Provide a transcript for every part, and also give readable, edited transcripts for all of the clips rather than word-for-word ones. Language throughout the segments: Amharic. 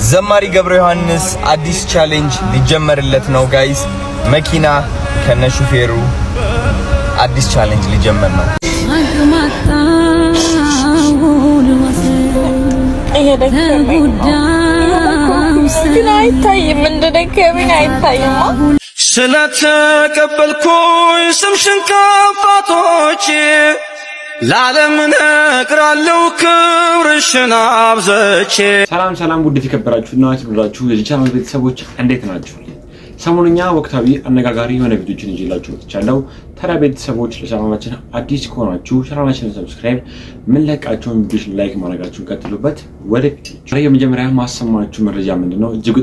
ዘማሪ ገብረ ዮሐንስ አዲስ ቻሌንጅ ሊጀመርለት ነው ጋይስ። መኪና ከነሹፌሩ አዲስ ቻሌንጅ ሊጀመር ነው። ግን አይታይም፣ እንደደከመኝ አይታይም። ስለተቀበልኩኝ ስምሽን ከአባቶቼ ለዓለም ነግራለሁ ክብርሽን አብዝቼ። ሰላም ውድ የተከበራችሁና የተወደዳችሁ የዚህ ቻናል ቤተሰቦች እንዴት ናችሁ? ሰሞኑኛ ወቅታዊ አነጋጋሪ የሆነ ቪዲዮችን ይዤላችሁ መጥቻለሁ። ታዲያ ቤተሰቦች ለቻናላችን አዲስ ከሆናችሁ ቻናላችንን ሰብስክራይብ፣ ምንለቃቸውን ቪዲዮች ላይክ ማድረጋችሁን ቀጥሉበት። ወደ ቪዲዮ የመጀመሪያ ማሰማችሁ መረጃ ምንድነው? እጅግ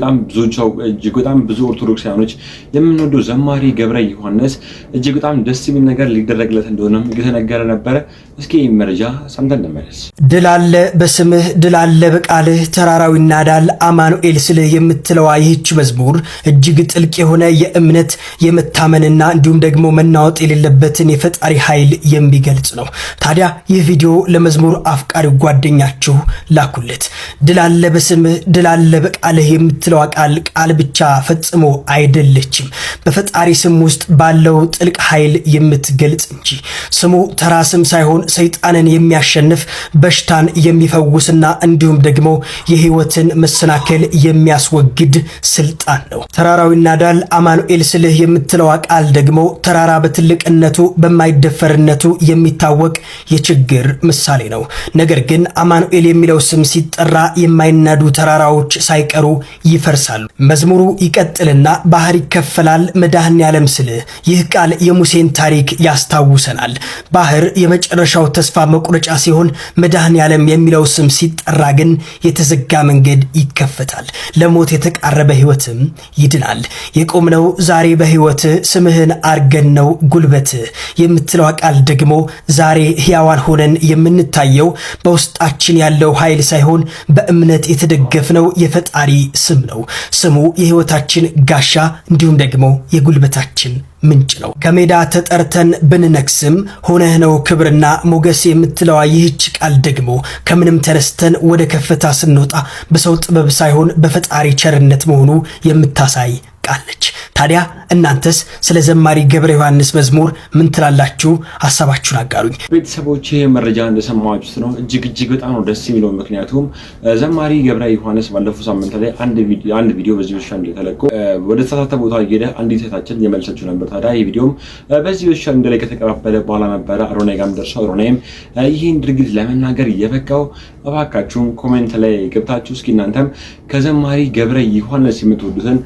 በጣም ብዙ ኦርቶዶክሳውያኖች የምንወደው ዘማሪ ገብረ ዮሐንስ እጅግ በጣም ደስ የሚል ነገር ሊደረግለት እንደሆነ እየተነገረ ነበረ። እስኪ መረጃ ሰምተን እንመለስ። ድል አለ በስምህ ድል አለ በቃልህ ተራራው ይናዳል አማኑኤል ስልህ የምትለዋ ይህች መዝሙር እጅግ ጥልቅ የሆነ የእምነት የመታመንና እንዲሁም ደግሞ መናወጥ የሌለበትን የፈጣሪ ኃይል የሚገልጽ ነው። ታዲያ ይህ ቪዲዮ ለመዝሙር አፍቃሪ ጓደኛችሁ ላኩለት። ድል አለ በስምህ ድል አለ በቃልህ የምትለዋ ቃል ብቻ ፈጽሞ አይደለችም፣ በፈጣሪ ስም ውስጥ ባለው ጥልቅ ኃይል የምትገልጽ እንጂ። ስሙ ተራ ስም ሳይሆን ሰይጣንን የሚያሸንፍ በሽታን የሚፈውስና እንዲሁም ደግሞ የህይወትን መሰናከል የሚያስወግድ ስልጣን ነው። ተራራው ይናዳል አማኑኤል ስልህ የምትለዋ ቃል ደግሞ ተራራ በትልቅነቱ በማይደፈርነቱ የሚታወቅ የችግር ምሳሌ ነው። ነገር ግን አማኑኤል የሚለው ስም ሲጠራ የማይናዱ ተራራዎች ሳይቀሩ ይፈርሳሉ። መዝሙሩ ይቀጥልና ባህር ይከፈላል መድኃኔዓለም ስልህ። ይህ ቃል የሙሴን ታሪክ ያስታውሰናል። ባህር የመጨረሻው ተስፋ መቁረጫ ሲሆን መድኃኔዓለም የሚለው ስም ሲጠራ ግን የተዘጋ መንገድ ይከፈታል፣ ለሞት የተቃረበ ህይወትም ይድናል። የቆምነው ዛሬ በህይወት ስምህን አርገን ነው ጉልበት የምትለው ቃል ደግሞ ዛሬ ሕያዋን ሆነን የምንታየው በውስጣችን ያለው ኃይል ሳይሆን በእምነት የተደገፍነው የፈጣሪ ስም ነው። ስሙ የህይወታችን ጋሻ እንዲሁም ደግሞ የጉልበታችን ምንጭ ነው። ከሜዳ ተጠርተን ብንነክስም ሆነህ ነው ክብርና ሞገስ የምትለዋ ይህች ቃል ደግሞ ከምንም ተነስተን ወደ ከፍታ ስንወጣ በሰው ጥበብ ሳይሆን በፈጣሪ ቸርነት መሆኑ የምታሳይ ቃለች። ታዲያ እናንተስ ስለ ዘማሪ ገብረ ዮሐንስ መዝሙር ምን ትላላችሁ? ሐሳባችሁን አጋሩኝ። ቤተሰቦች መረጃ እንደሰማችሁት ነው እጅግ በጣም ነው ደስ የሚለው። ምክንያቱም ዘማሪ ገብረ ዮሐንስ ባለፈው ሳምንት ላይ አንድ ቪዲዮ በዚህ ብቻ እንደተለቀ ወደ ተሳሳተ ቦታ ሄደ አንዲት እህታችን የመለሰችው ነበር። ታዲያ ይህ ቪዲዮም በዚህ ብቻ እንደላይ ከተቀባበለ በኋላ ነበር አሮናይ ጋርም ደርሶ አሮናይም ይህን ድርጊት ለመናገር የበቃው። እባካችሁን ኮሜንት ላይ ገብታችሁ እስኪ እናንተም ከዘማሪ ገብረ ዮሐንስ የምትወዱትን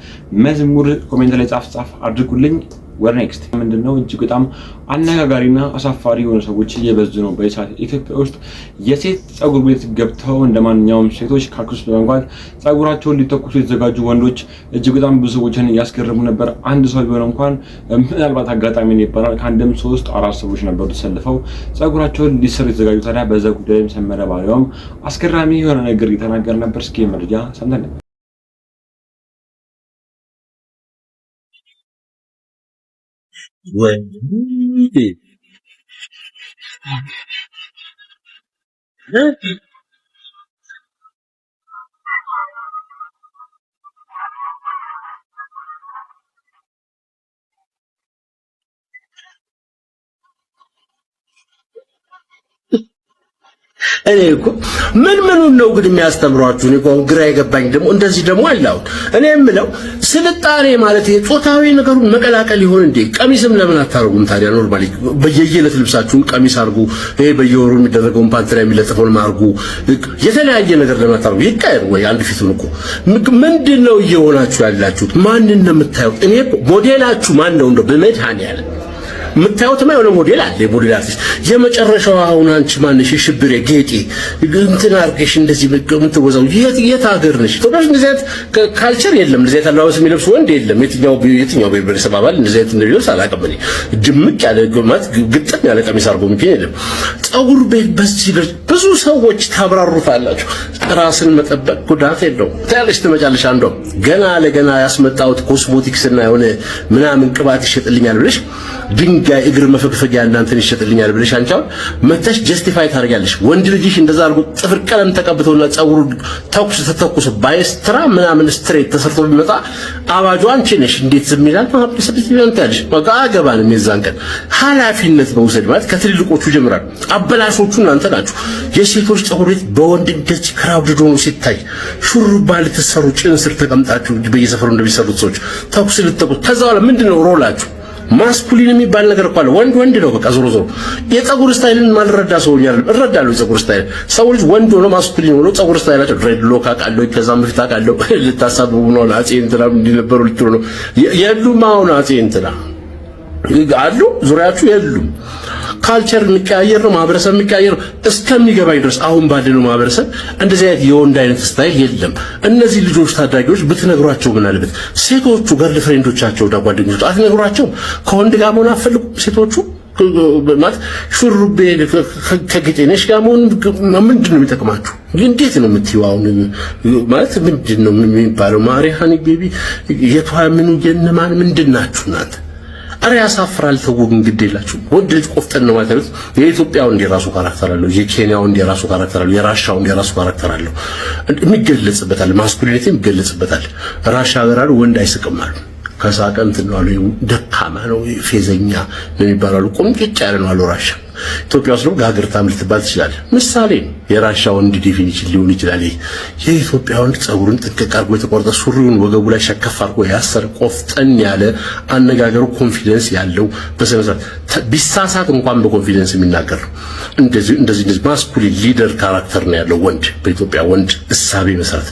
መዝሙር ኮሜንት ላይ ጻፍ አድርጉልኝ። ወር ኔክስት ምንድነው? እጅግ በጣም አነጋጋሪና አሳፋሪ የሆኑ ሰዎች እየበዙ ነው። በኢሳት ኢትዮጵያ ውስጥ የሴት ጸጉር ቤት ገብተው እንደማንኛውም ሴቶች ካክስ በመንጓት ጸጉራቸውን ሊተኩሱ የተዘጋጁ ወንዶች እጅግ በጣም ብዙ ሰዎችን ያስገርሙ ነበር። አንድ ሰው ቢሆን እንኳን ምናልባት አጋጣሚ ነው ይባላል ከአንድም 3-4 ሰዎች ነበሩ ተሰልፈው ጸጉራቸውን ሊሰሩ የተዘጋጁ። ታዲያ በዛ ጉዳይ ላይ ሰመረ ባሪያውም አስገራሚ የሆነ ነገር እየተናገረ ነበር። እስኪ መረጃ ሰምተን When እኔ እኮ ምን ነው ግን የሚያስተምሯችሁ? እኔ እኮ ግራ የገባኝ ደግሞ እንደዚህ ደግሞ አላው። እኔ የምለው ስልጣኔ ማለት የጾታዊ ነገሩን መቀላቀል ይሆን እንዴ? ቀሚስም ለምን አታረጉም ታዲያ? ኖርማሊ በየየለት ልብሳችሁን ቀሚስ አርጉ። ይሄ በየወሩ የሚደረገውን ፓንት ላይ የሚለጥፈውን ማርጉ። የተለያየ ነገር ለምን አታረጉ? ይቀር ወይ አንድ ፊቱን እኮ ምንድነው እየሆናችሁ ያላችሁት? ማንን ነው የምታዩት? እኔ ሞዴላችሁ ማን ነው? እንደው በመድኃኔዓለም የምታዩት የሆነ ሞዴል አለ። ሞዴል አርቲስት የመጨረሻው አሁን አንቺ ማንሽ ሽብሬ ጌጤ እንትን አርገሽ እንደዚህ የምትወዛው የት ሀገር ነሽ? ኢትዮጵያ እንደዚህ አይነት ካልቸር የለም። እንደዚህ አይነት አለባበስ የሚለብስ ወንድ የለም። የትኛው ብሔረሰብ አባል እንደዚህ አይነት እንደሚለብስ አላውቅም። እኔ ድምቅ ያለ ጎማት ግጥም ያለ ቀሚስ አርጎ የሚገኝ የለም። ጸጉር ቤት በዚህ ብዙ ሰዎች ታብራሩታላችሁ። ራስን መጠበቅ ጉዳት የለውም። ታያለሽ ትመጫለሽ። አንዷ ገና ለገና ያስመጣሁት ኮስሞቲክስ እና የሆነ ምናምን ቅባት ይሸጥልኛል ብለሽ ድንጋይ እግር መፈግፈጊያ እናንተን ይሸጥልኛል ብለሽ አንቻው መተሽ ጀስቲፋይ ታደርጊያለሽ። ወንድ ልጅሽ እንደዛ አድርጎ ጥፍር ቀለም ተቀብቶና ጸጉሩ ተኩስ ተተኩስ ባይስትራ ምናምን ስትሬት ተሰርቶ ቢመጣ አባጁ አንቺ ነሽ። እንዴት ዝም ይላል? ማብሰብት ይሆንታልሽ። በቃ አገባንም የዛን ቀን ኃላፊነት መውሰድ ማለት ከትልልቆቹ ጀምራል። አበላሾቹ እናንተ ናችሁ። የሴቶች ጸጉር ቤት በወንድ እንደዚህ ክራውድድ ሆኖ ሲታይ ሹሩባ ልትሰሩ ጭን ስር ተቀምጣችሁ በየሰፈሩ እንደሚሰሩት ሰዎች ተኩስ ልትተኩስ ከዛ በኋላ ምንድነው ሮላችሁ? ማስኩሊን የሚባል ነገር እኮ አለ። ወንድ ነው በቃ ዞሮ የጸጉር ስታይልን ማልረዳ ሰው ይያል እረዳለሁ። የጸጉር ስታይል ሰው ልጅ ወንድ ሆኖ ማስኩሊን ሆኖ ጸጉር ስታይላቸው ድሬድ ሎክ አቃለው ከዛም በፊት አቃለው ልታሳብቡ ነው። አጼ እንትና እንዲነበሩ ልትሉ ነው የሉም። አሁን አጼ እንትና አሉ ዙሪያችሁ የሉም። ካልቸር የሚቀያየር ነው፣ ማህበረሰብ የሚቀያየር እስከሚገባኝ ድረስ አሁን ባለነው ማህበረሰብ እንደዚህ አይነት የወንድ አይነት ስታይል የለም። እነዚህ ልጆች ታዳጊዎች ብትነግሯቸው ምን አለበት? ሴቶቹ ገርል ፍሬንዶቻቸው ዳ ጓደኞች አትነግሯቸው? ከወንድ ጋር መሆን አትፈልጉም? ሴቶቹ ማለት ሹሩቤ ከጌጤነሽ ጋር መሆን ምንድን ነው የሚጠቅማችሁ? እንዴት ነው የምትይው? አሁን ማለት ምንድን ነው የሚባለው? ማሪሃኒ ቤቢ የቷ ምኑ የነማን ምንድን ናችሁ እናንተ? አረ ያሳፍራል። ተወው እንግዲህ የላችሁ ወንድ ልጅ ቆፍጠን ነው ማለት ነው። የኢትዮጵያው እንደ ራሱ ካራክተር አለው፣ የኬንያው እንደ ራሱ ካራክተር አለው፣ የራሻው እንደ ራሱ ካራክተር አለው። የሚገለጽበታል፣ ማስኩሊኒቲ የሚገለጽበታል። ራሻ ሀገር አሉ ወንድ አይስቅም አሉ። ከሳቀ እንትን ነው አሉ፣ ደካማ ነው ፌዘኛ ነው የሚባለው። ቁምጭጭ ያለ ነው አሉ ራሻ። ኢትዮጵያ ውስጥ ደግሞ ጋግርታም ልትባል ትችላለህ። ምሳሌ የራሻ ወንድ ዲፊኒሽን ሊሆን ይችላል። የኢትዮጵያ ወንድ ጸጉሩን ጥንቅቅ አድርጎ የተቆረጠ ሱሪውን ወገቡ ላይ ሸከፍ አድርጎ ያሰረ ቆፍጠን ያለ አነጋገሩ ኮንፊደንስ ያለው በሰነሰት ቢሳሳት እንኳን በኮንፊደንስ የሚናገር ነው። እንደዚህ ማስኩሊን ሊደር ካራክተር ነው ያለው ወንድ በኢትዮጵያ ወንድ እሳቤ መሰረት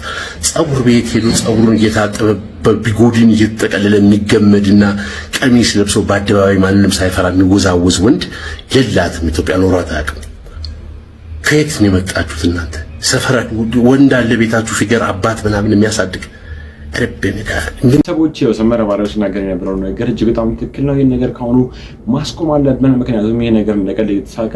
ጸጉር ቤት ሄዶ ጸጉሩን እየታጠበ በቢጎዲን እየተጠቀለለ የሚገመድና ቀሚስ ለብሶ በአደባባይ ማንንም ሳይፈራ የሚወዛወዝ ወንድ የላትም ኢትዮጵያ ኖሯት አያውቅም። ከየት ነው የመጣችሁት እናንተ? ሰፈራ ወንድ አለ ቤታችሁ ፊገር አባት ምናምን የሚያሳድግ ሰዎች ሰመረ ባሪያው ሲናገር የነበረው ነገር እጅግ በጣም ትክክል ነው። ይሄን ነገር ካሁኑ ማስቆም አለብን። ምክንያቱም ይሄ ነገር እንደቀል የተሳቀ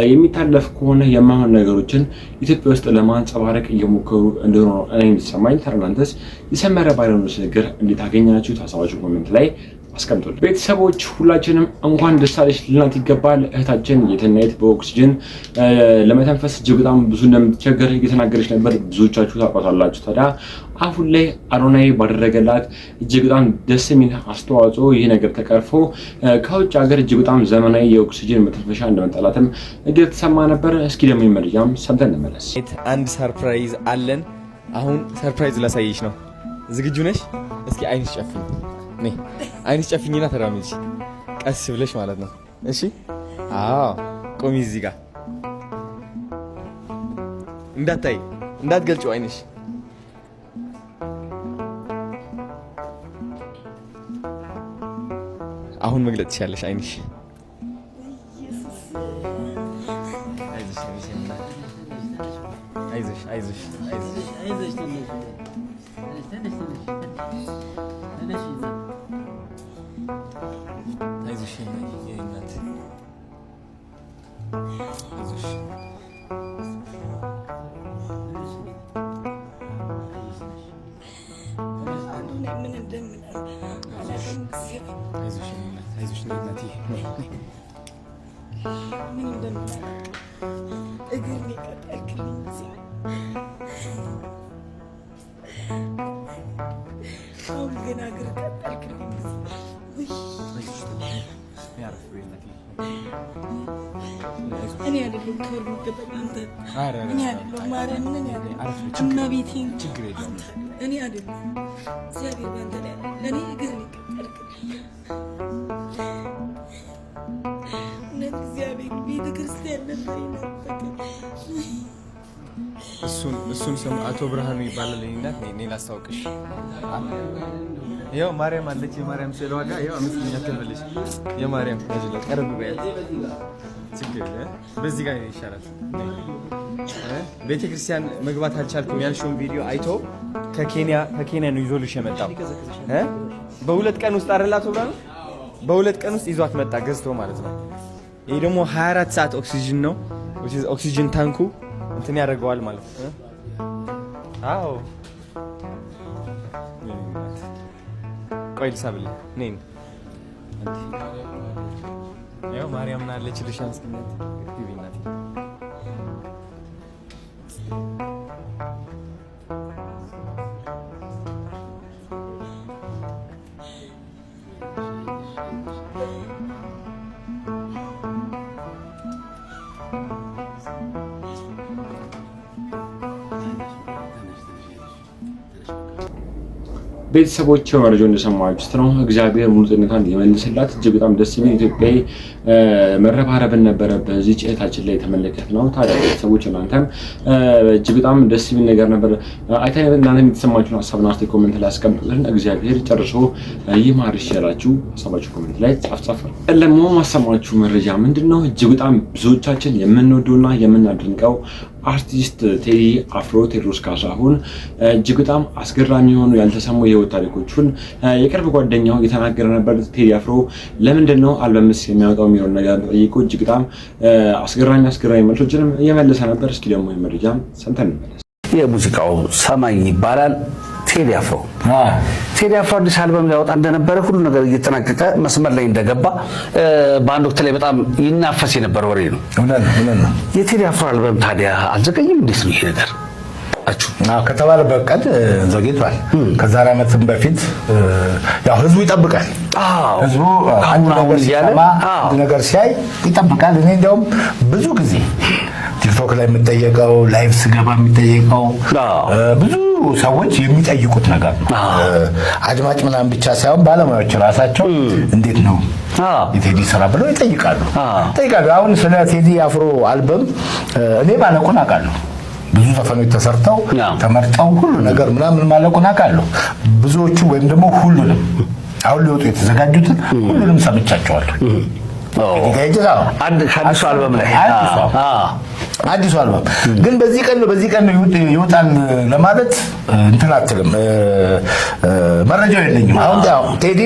የሚታለፍ ከሆነ የማይሆን ነገሮችን ኢትዮጵያ ውስጥ ለማንጸባረቅ እየሞከሩ እንደሆነ ነው እኔ የሚሰማኝ። ተረናንተስ የሰመረ ባሪያው ነገር እንዴት አገኛችሁ? ታሳዋችሁ ኮሜንት ላይ አስቀምጡልን። ቤተሰቦች ሁላችንም እንኳን ደስ አለሽ ልናት ይገባል። እህታችን የትናየት በኦክሲጅን ለመተንፈስ እጅግ በጣም ብዙ እንደምትቸገር እየተናገረች ነበር። ብዙዎቻችሁ ታውቃላችሁ። ታዲያ አሁን ላይ አዶናይ ባደረገላት እጅግ በጣም ደስ የሚል አስተዋጽኦ ይህ ነገር ተቀርፎ ከውጭ ሀገር እጅግ በጣም ዘመናዊ የኦክሲጅን መተንፈሻ እንደመጣላትም እየተሰማ ነበር። እስኪ ደግሞ መረጃም ሰምተን እንመለስ። አንድ ሰርፕራይዝ አለን። አሁን ሰርፕራይዝ ላሳየሽ ነው። ዝግጁ ነሽ? እስኪ አይንሽ ጨፍኝ። ነይ አይንሽ ጨፍኝና ተራመጂ፣ ቀስ ብለሽ ማለት ነው። እሺ? አዎ፣ ቆሚ እዚህ ጋር እንዳታይ እንዳትገልጪው አይንሽ። አሁን መግለጥ ትችያለሽ አይንሽ። አይዞሽ አይዞሽ አይዞሽ አይዞሽ እኔ አይደለም ክብር የሚገባኝ አንተ። እኔ አይደለም ማርያም ነኝ አይደለም እመቤቴን ችግር የለም። እኔ አይደለም እግዚአብሔር ባንተ ላይ ለኔ እግር ይቀጥልልኝ። እግዚአብሔር ቤተ ክርስቲያን ነበር ይናፈቀኝ። እሱን ስም አቶ ብርሃኑ ይባላል። እናት እኔ ላስታውቅሽ። ያው ማርያም አለች። የማርያም ስዕል ዋጋ ያው አምስተኛ ተበልሽ የማርያም ታጅለ ቀርብ በያት ችግር በዚህ ጋር ይሻላል። ቤተክርስቲያን መግባት አልቻልኩም ያልሽውን ቪዲዮ አይቶ ከኬንያ ነው ይዞልሽ የመጣው። በሁለት ቀን ውስጥ አረላቶ ብላ ነው በሁለት ቀን ውስጥ ይዟት መጣ ገዝቶ ማለት ነው። ይሄ ደግሞ 24 ሰዓት ኦክሲጅን ነው። ኦክሲጅን ታንኩ እንትን ያደርገዋል ማለት ነው። አዎ ቆይ ልሳብልህ ነኝ ያው ማርያም ናለች ልሻን እስኪነት ግቢናት ቤተሰቦች መረጃው እንደሰማችሁት ነው። እግዚአብሔር ሙሉ ጤንነቷን ይመልስላት። እጅግ በጣም ደስ የሚል ኢትዮጵያዊ መረባረብን ነበረ በዚህ ጭታችን ላይ የተመለከትነው። ታዲያ ቤተሰቦች እናንተም እጅግ በጣም ደስ የሚል ነገር ነበር አይታችሁ እናንተም የተሰማችሁን ሀሳብና አስተያየት ኮሜንት ላይ አስቀምጡልን። እግዚአብሔር ጨርሶ ይማርሽ ያላችሁ ሀሳባችሁ ኮሜንት ላይ ጻፉ። ለሞ ማሰማችሁ መረጃ ምንድነው? እጅግ በጣም ብዙዎቻችን የምንወደውና የምናደንቀው አርቲስት ቴዲ አፍሮ ቴዎድሮስ ካሳሁን እጅግ በጣም አስገራሚ የሆኑ ያልተሰሙ የህይወት ታሪኮቹን የቅርብ ጓደኛው የተናገረ ነበር። ቴዲ አፍሮ ለምንድነው አልበምስ የሚያወጣው የሚለውን ነገር ጠይቆ እጅግ በጣም አስገራሚ መልሶችንም እየመለሰ ነበር። እስኪ ደግሞ የመረጃም ሰምተን እንመለስ። የሙዚቃው ሰማይ ይባላል ቴዲ አፍሮ አዲስ አልበም ሊያወጣ እንደነበረ ሁሉ ነገር እየተጠናቀቀ መስመር ላይ እንደገባ በአንድ ወቅት ላይ በጣም ይናፈስ የነበረ ወሬ ነው። የቴዲ አፍሮ አልበም ታዲያ አልዘገኝም? እንዴት ነው ይሄ ነገር? ከተባለበት ቀን ዘግይቷል። ከዛሬ ዓመትም በፊት ያው ህዝቡ ይጠብቃል። ህዝቡ አንድ ነገር ሲያይ ይጠብቃል። እኔ እንዲያውም ብዙ ጊዜ ቲክቶክ ላይ የምጠየቀው ላይቭ ስገባ የሚጠየቀው ብዙ ሰዎች የሚጠይቁት ነገር ነው። አድማጭ ምናምን ብቻ ሳይሆን ባለሙያዎች ራሳቸው እንዴት ነው የቴዲ ስራ ብለው ይጠይቃሉ። አሁን ስለ ቴዲ አፍሮ አልበም እኔ ማለቁን አውቃለሁ። ብዙ ዘፈኖች ተሰርተው ተመርጠው ሁሉ ነገር ምናምን ማለቁን አውቃለሁ። ብዙዎቹ ወይም ደግሞ ሁሉንም አሁን ሊወጡ የተዘጋጁትን ሁሉንም ሰምቻቸዋለሁ። አዲሱ አልበም ላይ አዲሱ አልበም ግን በዚህ ቀን ይወጣል ለማለት እንትን አትልም። መረጃው የለኝም። አሁን ቴዲ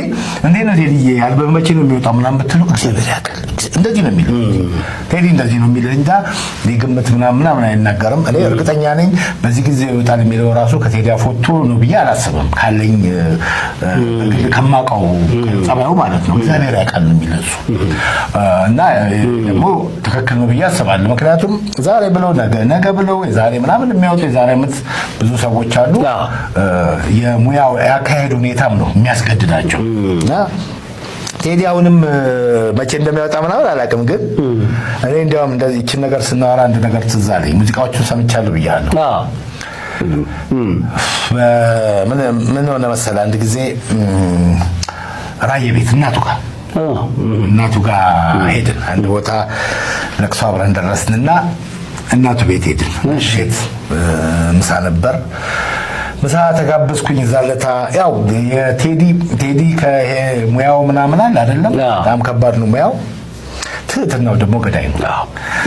እንዴት ነው ቴዲ አልበም መቼ ነው የሚወጣው ምናምን ብትሉ እግዚአብሔር ያውቃል። እንደዚህ ነው የሚለው ቴዲ እንደዚህ ነው የሚለው እንጂ ሊግምት ምናምን አይናገርም። እኔ እርግጠኛ ነኝ በዚህ ጊዜ ይወጣል የሚለው ራሱ ከቴዲ ፎቶ ነው ብዬ አላስብም። ካለኝ ከማውቀው ጸባዩ ማለት ነው። እግዚአብሔር ያውቃል ነው የሚለው እሱ እና ደግሞ ትክክል ነው ብዬ አስባለሁ። ምክንያቱም ዛሬ ብለው ነገ ብለው ዛሬ ምናምን የሚያወጡ የዛሬ ዓመት ብዙ ሰዎች አሉ። የሙያው ያካሄድ ሁኔታም ነው የሚያስገድዳቸው እና ቴዲ አሁንም መቼ እንደሚያወጣ ምናምን አላውቅም። ግን እኔ እንዲያውም እንደዚህ እቺን ነገር ስናወራ አንድ ነገር ትዝ አለኝ። ሙዚቃዎቹን ሰምቻለሁ ብያለሁ። ምን ሆነ መሰለህ አንድ ጊዜ ራዬ ቤት እናቱ ጋር ሄድን። አንድ ቦታ ለቅሶ አብረን ደረስንና እናቱ ቤት ሄድን። እሺት ምሳ ነበር። ምሳ ተጋበዝኩኝ። ዛለታ ያው የቴዲ ከሙያው ምናምን አለ አይደለም። በጣም ከባድ ነው ሙያው። ትህትናው ደግሞ ገዳይ ነው።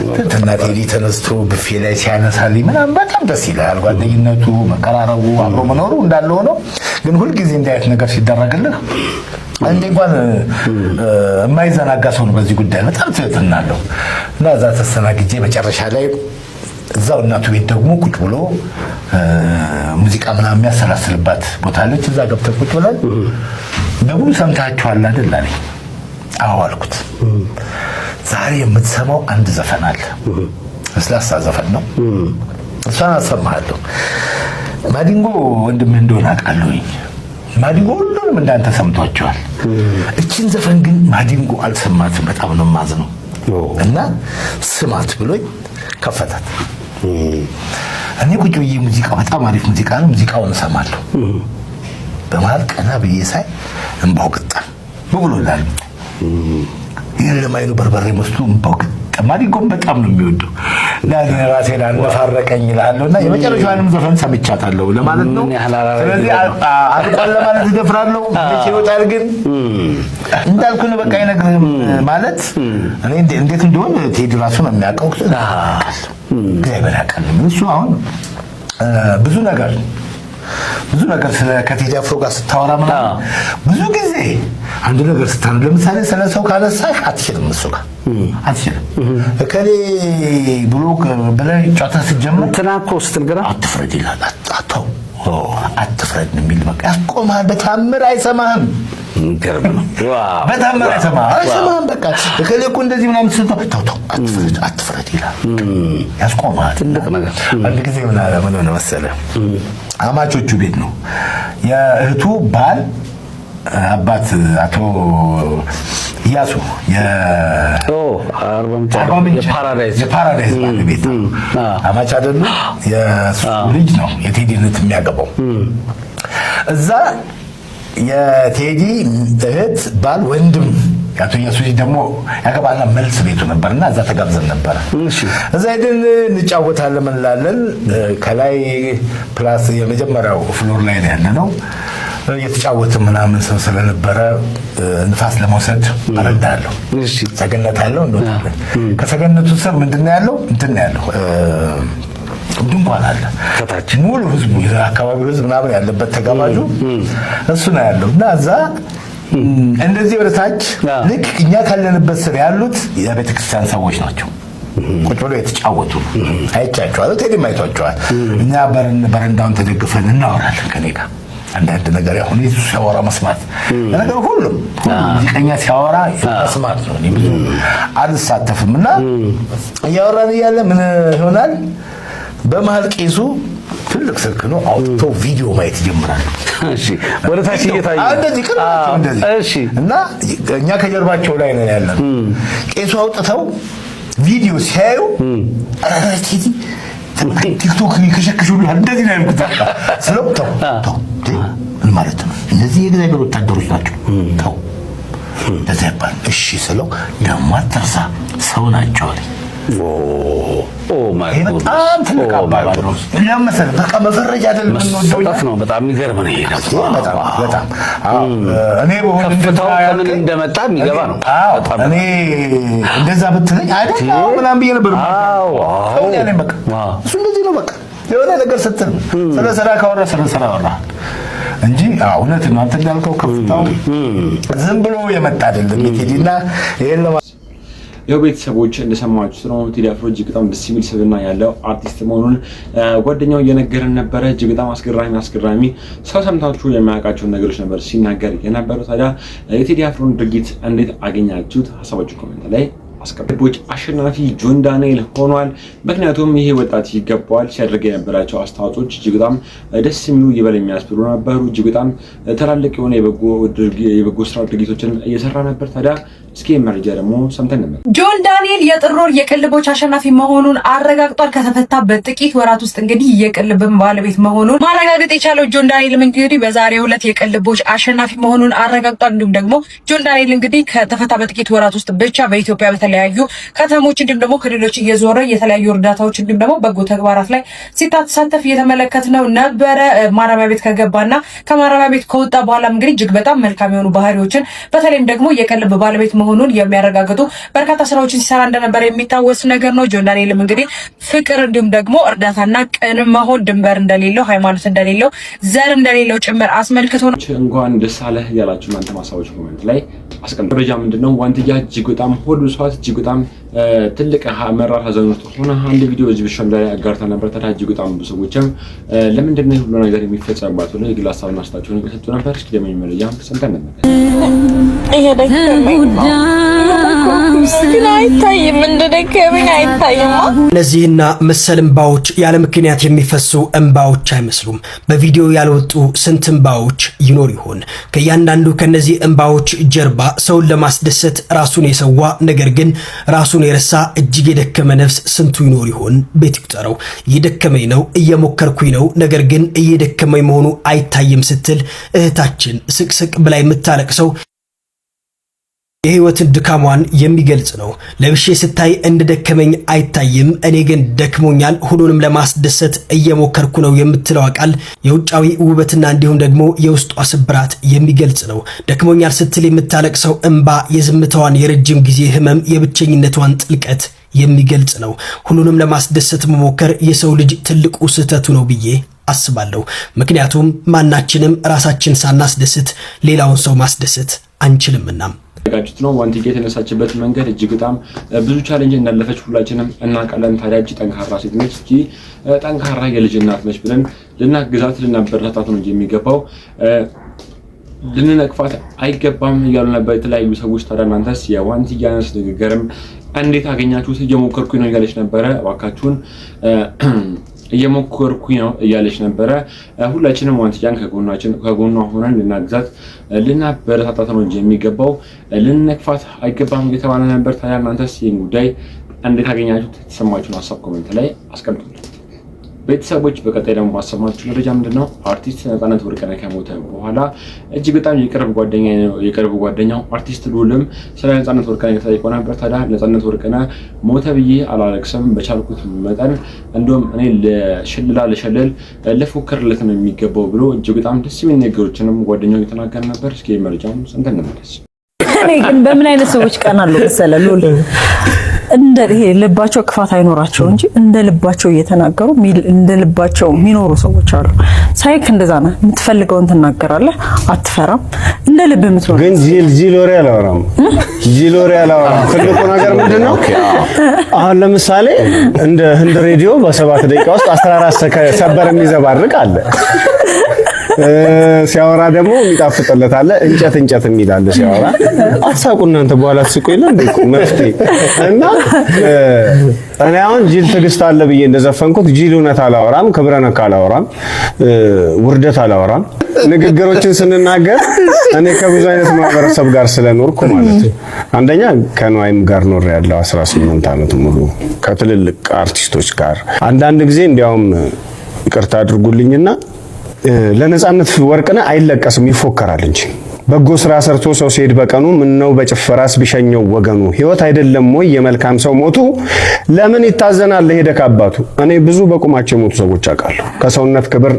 ትህትና ቴዲ ተነስቶ ብፌ ላይ ሲያነሳልኝ ምናምን በጣም ደስ ይላል። ጓደኝነቱ፣ መቀራረቡ፣ አብሮ መኖሩ እንዳለ ሆኖ ግን ሁልጊዜ እንዲህ አይነት ነገር ሲደረግልህ አንዴ እንኳን የማይዘናጋ ሰው ነው። በዚህ ጉዳይ በጣም ትህትና አለው እና እዛ ተስተናግጄ መጨረሻ ላይ እዛው እናቱ ቤት ደግሞ ቁጭ ብሎ ሙዚቃ ምናምን የሚያሰላስልባት ቦታ አለች። እዛ ገብተን ቁጭ ብለን ደግሞ ሰምታችኋል አይደል አለኝ። አዎ አልኩት። ዛሬ የምትሰማው አንድ ዘፈን አለ፣ ለስላሳ ዘፈን ነው። እሷን አሰማሃለሁ። ማዲንጎ ወንድምህ እንደሆነ አውቃለሁኝ። ማዲንጎ ሁሉንም እንዳንተ ሰምቷቸዋል። እቺን ዘፈን ግን ማዲንጎ አልሰማትም። በጣም ነው የማዝነው እና ስማት ብሎኝ ከፈታት። እኔ ቁጭ ብዬ ሙዚቃው በጣም አሪፍ ሙዚቃ ነው፣ ሙዚቃውን እሰማለሁ። በመሀል ቀና ብዬ ሳይ እንባው ቅጣም ብሎላል። የለማይኑ በርበሬ መስሉ እንባው ቅጣም። ማዲንጎም በጣም ነው የሚወደው ለኔ ራሴ ላነፋረቀኝ ይላልና የመጨረሻውንም ዘፈን ሰምቻታለሁ ለማለት ነው። ስለዚህ አልቋል ለማለት እደፍራለሁ። መቼ ይወጣል ግን እንዳልኩ ነው። በቃ አይነግርህም ማለት እኔ እንዴት እንደሆነ ቴዲ ራሱ ነው የሚያውቀው። እግዚአብሔር ያውቃል። እሱ አሁን ብዙ ነገር ስለ ከቴዲ አፍሮ ጋር ስታወራ ምናምን ብዙ ጊዜ አንድ ነገር ስታወራ ለምሳሌ ስለ ሰው ካነሳሽ አትችልም፣ እሱ ጋር አትችልም። እከሌ ብሎ ብለህ ጨዋታ ስትጀምር ትናኮ ስትል ግራ አትፍረድ ይላል። አትፍረድ የሚል በቃ ያስቆማል። በታምር አይሰማህም። ገርም ነው። ዋው በጣም አይሰማም። በቃ እከሌ እኮ እንደዚህ ምናምን ስትተው ተው አትፍረድ ይላል። ያስቆማል። ትልቅ ነገር። አንድ ጊዜ ምን ሆነ መሰለህ? አማቾቹ ቤት ነው የእህቱ ባል አባት አቶ ኢያሱ የፓራዳይዝ ቤት አማች አይደሉ? የእሱ ልጅ ነው የቴዲነት የሚያገባው። እዛ የቴዲ እህት ባል ወንድም ያቶ ኢያሱ ደግሞ ያገባና መልስ ቤቱ ነበርና እዛ ተጋብዘን ነበር። እዛ ሄደን እንጫወታለን እንላለን። ከላይ ፕላስ የመጀመሪያው ፍሎር ላይ ነው ያለነው። የተጫወተ ምናምን ሰው ስለነበረ ንፋስ ለመውሰድ አረዳለሁ። ሰገነት አለው እንወጣለን። ከሰገነቱ ስር ምንድነው ያለው? እንትን ያለው ድንኳን አለ። ከታች ሙሉ ህዝቡ የአካባቢው ህዝብ ምናምን ያለበት ተጋባዡ እሱ ነው ያለው እና እዛ እንደዚህ ወደ ታች ልክ እኛ ካለንበት ስር ያሉት የቤተክርስቲያን ሰዎች ናቸው። ቁጭ ብለው የተጫወቱ አይቻቸዋል። ቴዲም አይቷቸዋል። እኛ በረንዳውን ተደግፈን እናወራለን ከኔ ጋር አንዳንድ ነገር ያሁን ኢየሱስ ሲያወራ መስማት ነገር ሁሉም ሙዚቀኛ ሲያወራ መስማት ነው። እኔ ብዙ አልሳተፍምና እያወራን እያለ ምን ይሆናል? በመሃል ቄሱ ትልቅ ስልክ ነው አውጥቶ ቪዲዮ ማየት ይጀምራል። እሺ ወደ ታች እየታየ እንደዚህ ቅርባቸው እንደዚህ። እሺ እና እኛ ከጀርባቸው ላይ ነን ያለን። ቄሱ አውጥተው ቪዲዮ ሲያዩ ቴዲ ቲክቶክ ከሸከሹ እንደዚህ ነው የሚሉት። ስለው ተው ምን ማለት ነው? እነዚህ የእግዚአብሔር ወታደሮች ናቸው። ተው እንደዚህ አይባል። እሺ ስለው ደግሞ አትርሳ ሰው ናቸው አለኝ። ማይ ጎድ በጣም ትልቅ አባባል ነው። እኛም መሰለህ በቃ መፈረጃ አይደለም መስጠት ነው። በጣም የሚገርም ነው። ይሄ በጣም እኔ በሆነ ከምን እንደመጣ የሚገባ ነው። እኔ እንደዛ ብትለኝ አይደል ምናምን ብዬ ነበር። በቃ እሱ እንደዚህ ነው። በቃ የሆነ ነገር ስትል ስለ ስራ ካወራ ስለ ስራ አወራ እንጂ እውነት ነው። አንተ እንዳልከው ከፍታው ዝም ብሎ የመጣ አይደለም። ቴዲና ይሄን ያው ቤተሰቦች እንደሰማችሁት ነው። ቴዲ አፍሮ እጅግ በጣም ደስ የሚል ስብዕና ያለው አርቲስት መሆኑን ጓደኛው እየነገረን ነበረ። እጅግ በጣም አስገራሚ ሰው ሰምታችሁ የማያውቃቸውን ነገሮች ነበር ሲናገር የነበረው። ታዲያ የቴዲ አፍሮን ድርጊት እንዴት አገኛችሁት? ሀሳባችሁ ኮሜንት ላይ አስቀምጡ። አሸናፊ ጆን ዳንኤል ሆኗል። ምክንያቱም ይሄ ወጣት ይገባዋል። ሲያደርግ የነበራቸው አስተዋጽኦች እጅግ በጣም ደስ የሚሉ ይበል የሚያስብሉ ነበሩ። እጅግ በጣም ትላልቅ የሆነ የበጎ ስራ ድርጊቶችን እየሰራ ነበር። ታዲያ እስኪ መረጃ ደግሞ ሰምተን ነበር። ጆን ዳንኤል የጥር ወር የቅልቦች አሸናፊ መሆኑን አረጋግጧል። ከተፈታ በጥቂት ወራት ውስጥ እንግዲህ የቅልብም ባለቤት መሆኑን ማረጋገጥ የቻለው ጆን ዳንኤል እንግዲህ በዛሬው ዕለት የቅልቦች አሸናፊ መሆኑን አረጋግጧል። እንዲሁም ደግሞ ጆን ዳንኤል እንግዲህ ከተፈታ በጥቂት ወራት ውስጥ ብቻ በኢትዮጵያ በተለያዩ ከተሞች እንዲሁም ደግሞ ክልሎች እየዞረ የተለያዩ እርዳታዎች እንዲሁም ደግሞ በጎ ተግባራት ላይ ሲሳተፍ እየተመለከትነው ነበረ። ማረሚያ ቤት ከገባና ከማረሚያ ቤት ከወጣ በኋላ እንግዲህ እጅግ በጣም መልካም የሆኑ ባህሪዎችን በተለይም ደግሞ የቅልብ ባለቤት መሆኑን የሚያረጋግጡ በርካታ ስራዎችን ሲሰራ እንደነበረ የሚታወስ ነገር ነው። ጆን ዳንኤልም እንግዲህ ፍቅር እንዲሁም ደግሞ እርዳታና ቅን መሆን ድንበር እንደሌለው ሃይማኖት እንደሌለው ዘር እንደሌለው ጭምር አስመልክቶ ነው። እንኳን ደስ አለህ ያላችሁ እናንተ ማሳቦች ኮሜንት ላይ አስቀምጡ። ደረጃ ምንድነው? ዋንትያ እጅግ በጣም ሆዱ ሰዓት እጅግ በጣም ትልቅ መራር ሀዘን ውስጥ ሆነ አንድ ቪዲዮ እዚህ ብቻ ላይ አጋርታ ነበር። ታዲያ እጅግ በጣም ብዙ ሰዎችም ለምንድነው ሁሉ ነገር የሚፈጸምባት ነው የግል ሀሳብና አስተያየታቸውን እየሰጡ ነበር። እስኪ ደግሞ መረጃ ሰምተን ነበር። ይሄ ግን አይታይም፣ እንደደከመኝ አይታይም። እነዚህና መሰል እንባዎች ያለ ምክንያት የሚፈሱ እንባዎች አይመስሉም። በቪዲዮ ያልወጡ ስንት እንባዎች ይኖር ይሆን? ከእያንዳንዱ ከነዚህ እንባዎች ጀርባ ሰውን ለማስደሰት ራሱን የሰዋ ነገር ግን ራሱን የረሳ እጅግ የደከመ ነፍስ ስንቱ ይኖር ይሆን? ቤት ይቁጠረው። እየደከመኝ ነው፣ እየሞከርኩኝ ነው፣ ነገር ግን እየደከመኝ መሆኑ አይታይም ስትል እህታችን ስቅስቅ ብላ የምታለቅሰው የህይወትን ድካሟን የሚገልጽ ነው። ለብሼ ስታይ እንደደከመኝ አይታይም፣ እኔ ግን ደክሞኛል፣ ሁሉንም ለማስደሰት እየሞከርኩ ነው የምትለው ቃል የውጫዊ ውበትና እንዲሁም ደግሞ የውስጧ ስብራት የሚገልጽ ነው። ደክሞኛል ስትል የምታለቅሰው እንባ የዝምታዋን የረጅም ጊዜ ህመም፣ የብቸኝነቷን ጥልቀት የሚገልጽ ነው። ሁሉንም ለማስደሰት መሞከር የሰው ልጅ ትልቁ ስህተቱ ነው ብዬ አስባለሁ። ምክንያቱም ማናችንም ራሳችን ሳናስደስት ሌላውን ሰው ማስደሰት አንችልምና ጋጭት ነው። ዋንትያ የተነሳችበት መንገድ እጅግ በጣም ብዙ ቻሌንጅ እንዳለፈች ሁላችንም እናውቃለን። ታዲያ እጅ ጠንካራ ሴት ነች፣ እጅ ጠንካራ የልጅ እናት ነች ብለን ልናግዛት ልናበረታታት ነው እንጂ የሚገባው ልንነቅፋት አይገባም እያሉ ነበር የተለያዩ ሰዎች። ታዲያ እናንተስ የዋንትያንስ ንግግርም እንዴት አገኛችሁት? እየሞከርኩኝ ነው እያለች ነበረ። እባካችሁን እየሞከርኩኝ ነው እያለች ነበረ። ሁላችንም ዋንትያን ከጎኗ ሆነን ልናግዛት ልናበረታታት ነው እንጂ የሚገባው ልንነቅፋት አይገባም እየተባለ ነበር። ታዲያ እናንተስ ይህን ጉዳይ እንዴት አገኛችሁት? የተሰማችሁን ሀሳብ ኮሜንት ላይ አስቀምጡልኝ። ቤተሰቦች በቀጣይ ደግሞ ማሰማችሁ መረጃ ምንድነው? አርቲስት ነፃነት ወርቅነህ ከሞተ በኋላ እጅግ በጣም የቅርብ ጓደኛው አርቲስት ልዑልም ስለ ነፃነት ወርቅነህ ተጠይቆ ነበር። ታዲያ ነፃነት ወርቅነህ ሞተ ብዬ አላለቅስም፣ በቻልኩት መጠን እንደውም እኔ ልሸልል ልፎክርለት ነው የሚገባው ብሎ እጅግ በጣም ደስ የሚል ነገሮችንም ጓደኛው እየተናገረ ነበር። እስኪ መረጃውን ሰምተን እንመለስ። እኔ ግን በምን አይነት ሰዎች ቀናሉ መሰለህ ልዑል እንደ ይሄ ልባቸው ክፋት አይኖራቸው እንጂ እንደ ልባቸው እየተናገሩ እንደ ልባቸው የሚኖሩ ሰዎች አሉ። ሳይክ እንደዛ ነው። የምትፈልገውን ትናገራለህ፣ አትፈራም። እንደ ልብ የምትኖር ግን ጂሎሪ አላወራም። ትልቁ ነገር ምንድነው? አሁን ለምሳሌ እንደ ህንድ ሬዲዮ በ7 ደቂቃ ውስጥ 14 ሰበር የሚዘባርቅ አለ። ሲያወራ ደግሞ የሚጣፍጥለት አለ። እንጨት የሚል አለ ሲያወራ። አትሳቁ እናንተ በኋላ ትስቁ የለ እንዴ መፍትሄ እና እኔ አሁን ጂል ትዕግስት አለ ብዬ እንደዘፈንኩት ጂል እውነት አላወራም፣ ክብረ ነክ አላወራም፣ ውርደት አላወራም። ንግግሮችን ስንናገር እኔ ከብዙ አይነት ማህበረሰብ ጋር ስለኖርኩ ማለት ነው። አንደኛ ከነዋይም ጋር ኖር ያለው 18 ዓመት ሙሉ ከትልልቅ አርቲስቶች ጋር አንዳንድ ጊዜ እንዲያውም ይቅርታ አድርጉልኝና ለነፃነት ወርቅነህ አይለቀስም ይፎከራል እንጂ በጎ ስራ ሰርቶ ሰው ሲሄድ በቀኑ ምን ነው በጭፈራስ ቢሸኘው ወገኑ ህይወት አይደለም ወይ የመልካም ሰው ሞቱ ለምን ይታዘናል ለሄደ ካባቱ። እኔ ብዙ በቁማቸው የሞቱ ሰዎች አውቃለሁ። ከሰውነት ክብር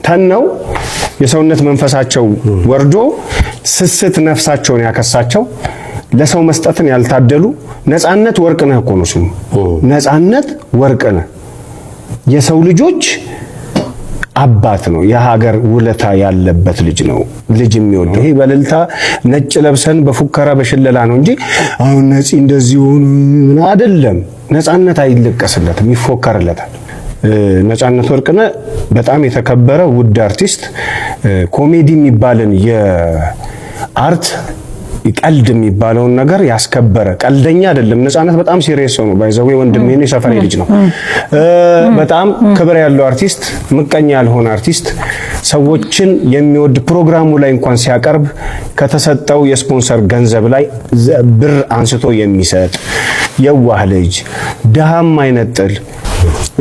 ተነው የሰውነት መንፈሳቸው ወርዶ ስስት ነፍሳቸውን ያከሳቸው ለሰው መስጠትን ያልታደሉ ነፃነት ወርቅነህ እኮ ነው ስሙ። ነፃነት ወርቅነህ የሰው ልጆች አባት ነው። የሀገር ውለታ ያለበት ልጅ ነው። ልጅ የሚወድ ይሄ በልልታ ነጭ ለብሰን በፉከራ በሽለላ ነው እንጂ አሁን ነፂ እንደዚህ ሆኖ አይደለም። ነፃነት አይለቀስለትም፣ ይፎከርለታል። ነፃነት ወርቅነህ በጣም የተከበረ ውድ አርቲስት፣ ኮሜዲ የሚባልን የአርት ቀልድ የሚባለውን ነገር ያስከበረ ቀልደኛ አይደለም። ነፃነት በጣም ሲሪየስ ነው። ባይዘው ወንድሜ ነው፣ የሰፈሬ ልጅ ነው። በጣም ክብር ያለው አርቲስት፣ ምቀኛ ያልሆነ አርቲስት፣ ሰዎችን የሚወድ ፕሮግራሙ ላይ እንኳን ሲያቀርብ ከተሰጠው የስፖንሰር ገንዘብ ላይ ብር አንስቶ የሚሰጥ የዋህ ልጅ፣ ደሃም አይነጥል።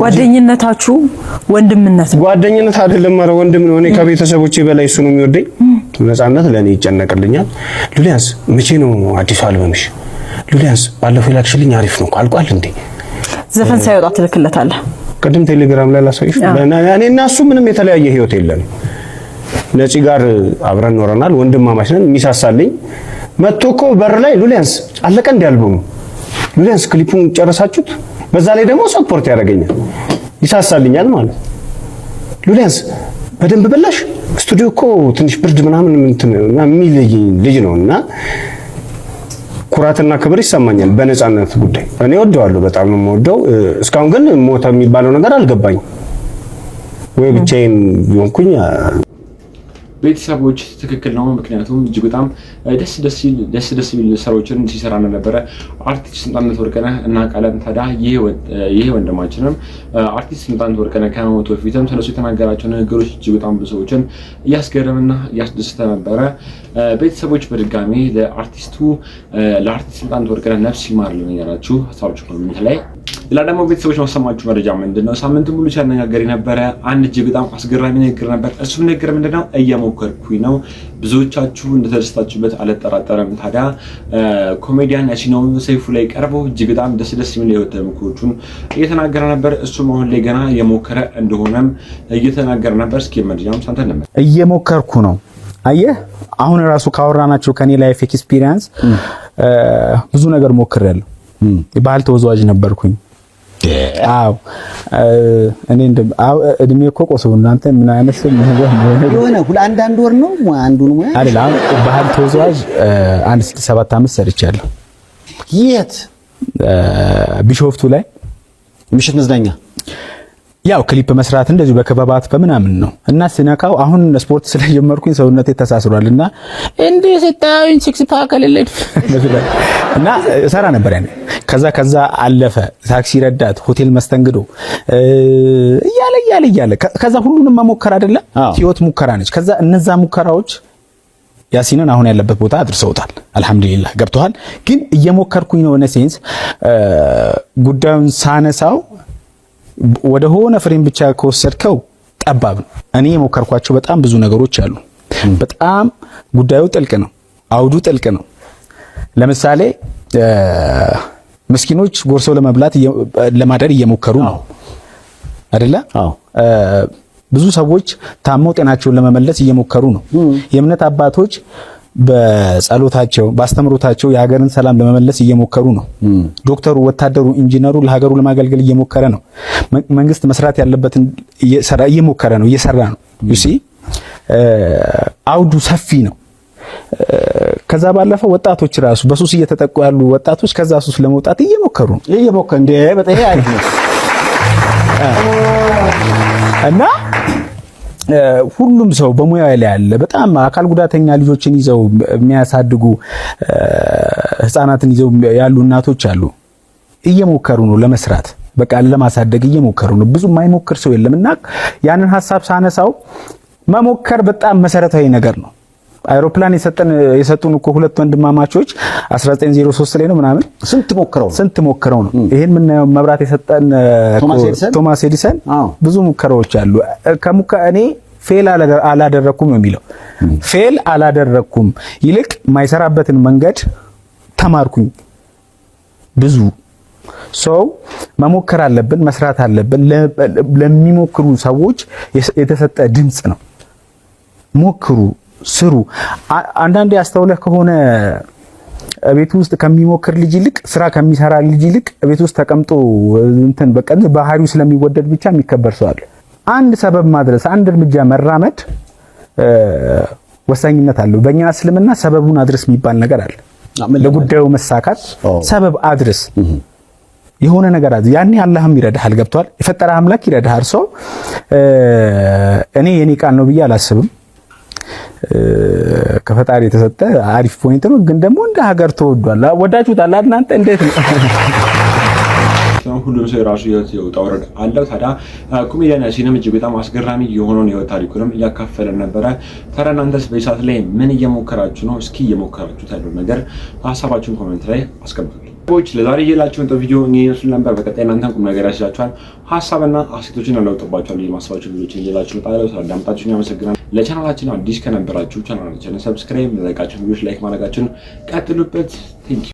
ጓደኝነታችሁ ወንድምነት ነው። ጓደኝነት አይደለም ማለት ወንድም ነው። እኔ ከቤተሰቦቼ በላይ እሱ ነው የሚወደኝ። ነፃነት ለኔ ይጨነቅልኛል። ሉሊያንስ መቼ ነው አዲሱ አልበምሽ? ሉሊያንስ ባለፈው ላክሽልኝ አሪፍ ነው አልቋል እንዴ? ዘፈን ሳይወጣ ትልክለታለህ። ቅድም ቴሌግራም ላይ ላሳይሽ። እኔና እሱ ምንም የተለያየ ህይወት የለንም። ነፂ ጋር አብረን ኖረናል። ወንድማማች ነን። የሚሳሳልኝ መጥቶ እኮ በር ላይ ሉሊያንስ አለቀ እንደ አልበሙ፣ ሉሊያንስ ክሊፑን ጨረሳችሁት? በዛ ላይ ደግሞ ሰፖርት ያደርገኛል፣ ይሳሳልኛል ማለት ሉሊያንስ በደንብ በላሽ ስቱዲዮ እኮ ትንሽ ብርድ ምናምን የሚል ልጅ ነውና ኩራትና ክብር ይሰማኛል በነፃነት ጉዳይ። እኔ ወደዋለሁ፣ በጣም ነው የምወደው። እስካሁን ግን ሞተ የሚባለው ነገር አልገባኝ ወይ ብቻዬን ሆንኩኝ። ቤተሰቦች ትክክል ነው። ምክንያቱም እጅግ በጣም ደስ የሚል ስራዎችን ሲሰራ ነበረ አርቲስት ነፃነት ወርቅነህ እና ቃለም። ታዲያ ይሄ ወንድማችንም አርቲስት ነፃነት ወርቅነህ ከመሞቱ በፊትም ስለሱ የተናገራቸው ንግግሮች እጅግ በጣም ብዙ ሰዎችን እያስገረምና እያስደሰተ ነበረ። ቤተሰቦች በድጋሚ ለአርቲስት ነፃነት ወርቅነህ ነፍስ ይማር ያላችሁ ሀሳባችሁ ኮሜንት ላይ። ሌላ ደግሞ ቤተሰቦች ማሰማችሁ መረጃ ምንድነው? ሳምንት ሙሉ ሲያነጋገር የነበረ አንድ እጅግ በጣም አስገራሚ ንግግር ነበር። እሱም ንግግር ምንድነው? እየሞከርኩኝ ነው። ብዙዎቻችሁ እንደተደሰታችሁበት አልጠራጠርም። ታዲያ ኮሜዲያን ያሲኖ ሰይፉ ላይ ቀርበው እጅግ በጣም ደስ የሚል የህይወት ተሞክሮቹን እየተናገረ ነበር። እሱም አሁን ላይ ገና እየሞከረ እንደሆነም እየተናገረ ነበር። እስኪ መረጃውን ሳንተ ነበር እየሞከርኩ ነው። አየህ አሁን ራሱ ካወራናቸው ከኔ ላይፍ ኤክስፒሪየንስ ብዙ ነገር ሞክሬያለሁ። የባህል ተወዛዋዥ ነበርኩኝ። አው እኔ እድሜ እኮ ቆሰው እናንተ ምን አይነት የሆነ አንድ ወር ነው አንዱን ሙያ አይደለም። ባህል ተወዛዋዥ 1-7 ዓመት ሰርቻለሁ። የት? ቢሾፍቱ ላይ ምሽት መዝናኛ ያው ክሊፕ መስራት እንደዚሁ በከበባት በምናምን ነው እና ስነካው አሁን ስፖርት ስለጀመርኩኝ ሰውነቴ ተሳስሯልና እንዴ ስታዩኝ ሲክስ ፓክ አለልኝ እና ሰራ ነበር ያኔ። ከዛ አለፈ ታክሲ ረዳት፣ ሆቴል መስተንግዶ እያለ ከዛ ሁሉንም መሞከር አይደለ ህይወት ሙከራ ነች። ከዛ እነዛ ሙከራዎች ያሲንን አሁን ያለበት ቦታ አድርሰውታል። አልহামዱሊላህ ገብቷል። ግን እየሞከርኩኝ ነው። ሴንስ ጉዳዩን ሳነሳው ወደ ሆነ ፍሬም ብቻ ከወሰድከው ጠባብ ነው። እኔ የሞከርኳቸው በጣም ብዙ ነገሮች አሉ። በጣም ጉዳዩ ጥልቅ ነው፣ አውዱ ጥልቅ ነው። ለምሳሌ ምስኪኖች ጎርሰው ለመብላት ለማደር እየሞከሩ ነው አይደለ? ብዙ ሰዎች ታመው ጤናቸውን ለመመለስ እየሞከሩ ነው። የእምነት አባቶች በጸሎታቸው ባስተምሮታቸው የሀገርን ሰላም ለመመለስ እየሞከሩ ነው። ዶክተሩ፣ ወታደሩ፣ ኢንጂነሩ ለሀገሩ ለማገልገል እየሞከረ ነው። መንግስት መስራት ያለበትን እየሞከረ ነው፣ እየሰራ ነው። ዩሲ አውዱ ሰፊ ነው። ከዛ ባለፈው ወጣቶች ራሱ በሱስ እየተጠቁ ያሉ ወጣቶች ከዛ ሱስ ለመውጣት እየሞከሩ ነው። እንደ በጣም አሪፍ ነው እና ሁሉም ሰው በሙያው ላይ ያለ በጣም አካል ጉዳተኛ ልጆችን ይዘው የሚያሳድጉ ህፃናትን ይዘው ያሉ እናቶች አሉ። እየሞከሩ ነው ለመስራት፣ በቃ ለማሳደግ እየሞከሩ ነው። ብዙ የማይሞክር ሰው የለምና ያንን ሐሳብ ሳነሳው መሞከር በጣም መሰረታዊ ነገር ነው። አይሮፕላን የሰጡን እኮ ሁለት ወንድማማቾች 1903 ላይ ነው ምናምን ስንት ሞክረው ነው ይሄን የምናየው መብራት የሰጠን ቶማስ ኤዲሰን። ብዙ ሙከራዎች አሉ። እኔ ፌል አላደረኩም ነው የሚለው። ፌል አላደረኩም ይልቅ የማይሰራበትን መንገድ ተማርኩኝ። ብዙ ሰው መሞከር አለብን፣ መስራት አለብን። ለሚሞክሩ ሰዎች የተሰጠ ድምጽ ነው። ሞክሩ፣ ስሩ። አንዳንዴ አስተውለህ ከሆነ ቤት ውስጥ ከሚሞክር ልጅ ይልቅ ስራ ከሚሰራ ልጅ ይልቅ ቤት ውስጥ ተቀምጦ እንትን በቃ ባህሪው ስለሚወደድ ብቻ የሚከበር ሰው አለ። አንድ ሰበብ ማድረስ፣ አንድ እርምጃ መራመድ ወሳኝነት አለው። በእኛ እስልምና ሰበቡን አድርስ የሚባል ነገር አለ። ለጉዳዩ መሳካት ሰበብ አድርስ፣ የሆነ ነገር አድርስ። ያኔ አላህም ይረዳሃል። ገብቷል? የፈጠረ አምላክ ይረዳሃል። ሰው እኔ የኔ ቃል ነው ብዬ አላስብም። ከፈጣሪ የተሰጠ አሪፍ ፖይንት ነው። ግን ደግሞ እንደ ሀገር ተወዷል። ወዳችሁታል እናንተ? እንዴት ነው? ሁሉም ሰው የራሱ የውጣ ውረድ አለው። ታዲያ ኮሜዲያን ያሲንም እጅግ በጣም አስገራሚ የሆነውን የህይወት ታሪኩንም እያካፈለን ነበረ። ታዲያ እናንተስ በሰዓት ላይ ምን እየሞከራችሁ ነው? እስኪ እየሞከራችሁት ያለው ነገር ሀሳባችሁን ኮሜንት ላይ አስቀምጡልኝ። ለዛሬ ይዤላችሁ የመጣው ቪዲዮ ይመስል ነበር። በቀጣይ እናንተን ቁም ነገር ያስይዛችኋል፣ ሀሳብና አስተያየቶችን ያለውጥባችኋል የማስባችሁ ቪዲዮችን ይዤላችሁ እመጣለሁ። ስለአዳመጣችሁኝ አመሰግናለሁ። ለቻናላችን አዲስ ከነበራችሁ ቻናላችንን ሰብስክራይብ፣ ለላይካችሁ ቪዲዮች ላይክ ማድረጋችሁን ቀጥሉበት። ቴንክ